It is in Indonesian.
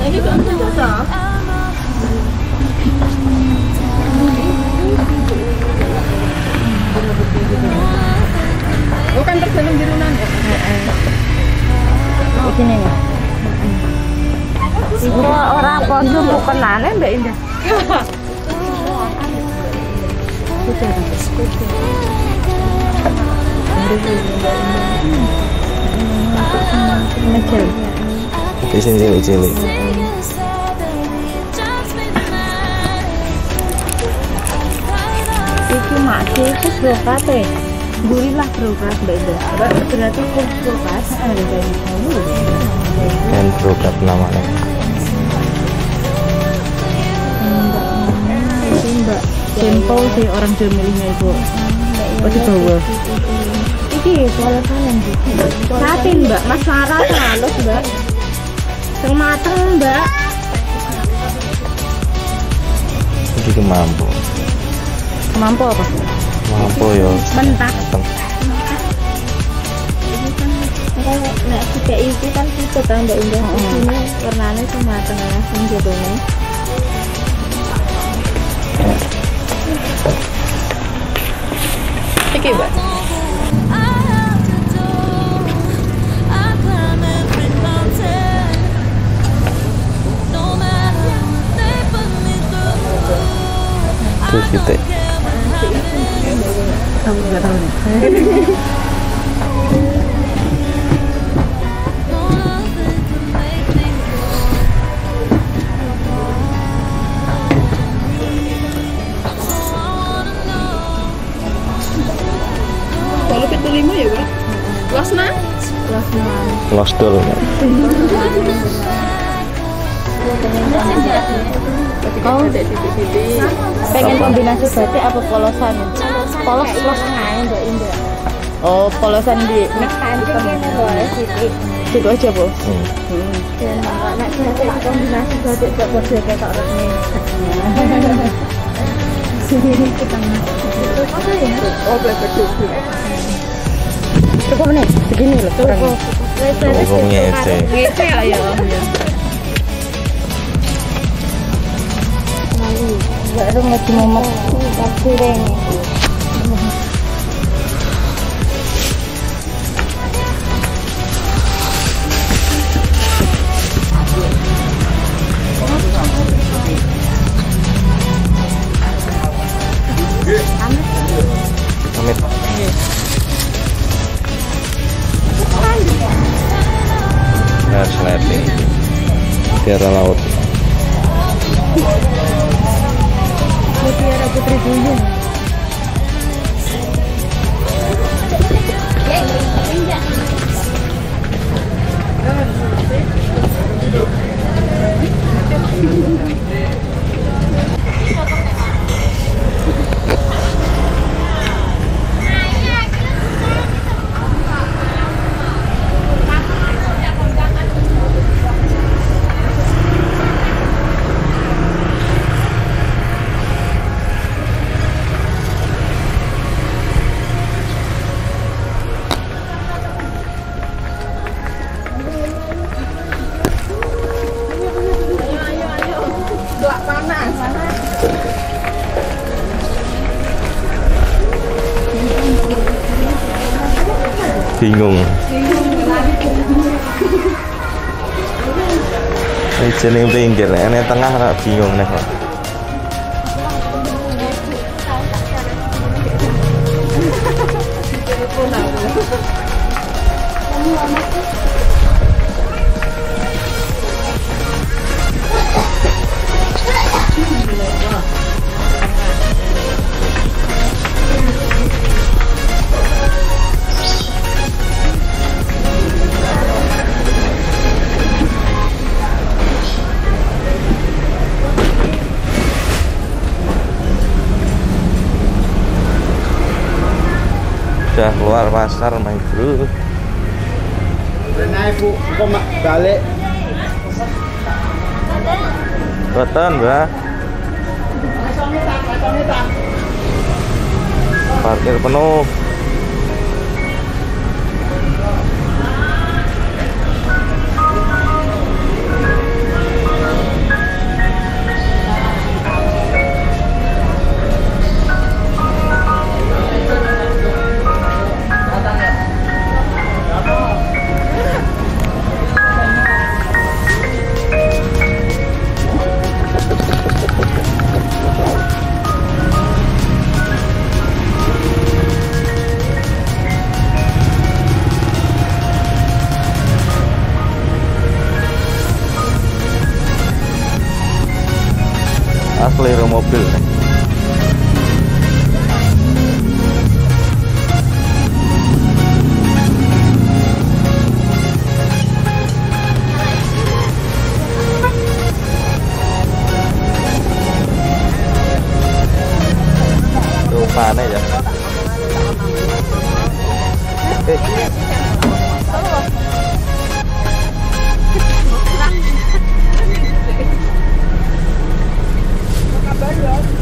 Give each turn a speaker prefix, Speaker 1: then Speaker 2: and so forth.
Speaker 1: ini kan susah. Oh kan tergantung birunan ya.
Speaker 2: Begini nih. Itu orang konsum bukan Mbak Indah.
Speaker 3: Di sini cilik-cilik.
Speaker 2: Iki masih itu brokat ya. Gurilah brokat Mbak Indah. Berarti brokat
Speaker 3: Dan brokat namanya.
Speaker 2: Mbak.
Speaker 1: Simple sih orang Jamilnya itu. Masih bawa.
Speaker 2: Iki polosan yang satin Mbak, Mas Sarah halus Mbak. Sing mateng Mbak.
Speaker 3: Iki mampu.
Speaker 2: Mampu apa?
Speaker 3: Mampu ya.
Speaker 2: Mentah.
Speaker 3: Mateng.
Speaker 2: Kalau nek tiga itu kan tipe kan Mbak Indah. Ini warnanya sing mateng ya, sing jadinya.
Speaker 1: Iki, Mbak.
Speaker 3: Terus kita
Speaker 1: Kamu nggak tahu nih. Kalau pintu 5 ya, Mbak. Luasna?
Speaker 3: lost dol.
Speaker 2: Oh, pengen kombinasi batik apa polosan? Polos aja Mbak Indah.
Speaker 1: Oh, polosan di
Speaker 2: Nek kancingnya boleh sitik.
Speaker 1: situ aja, Bu.
Speaker 2: Dan nek batik kombinasi batik buat baju kayak tak resmi. Sendiri kita apa ya?
Speaker 1: Oh, black baju.
Speaker 2: Cukup nih, begini loh. Cukup.
Speaker 3: Hukumnya itu.
Speaker 1: Gitu ya, ya.
Speaker 2: Baru ngaji momok aku reng.
Speaker 3: Amit. Nah, sleting. Tiara laut.
Speaker 2: Mutiara Putri Buyung.
Speaker 3: Bingung. Ini jeneng pinggir, ini tengah rak bingung nih kok. Udah keluar pasar, my bro.
Speaker 4: Naik Bu, kok balik?
Speaker 3: Beton, Mbak. Parkir penuh. tak selera mobil nih. Rupanya ya.
Speaker 2: Kabar ya.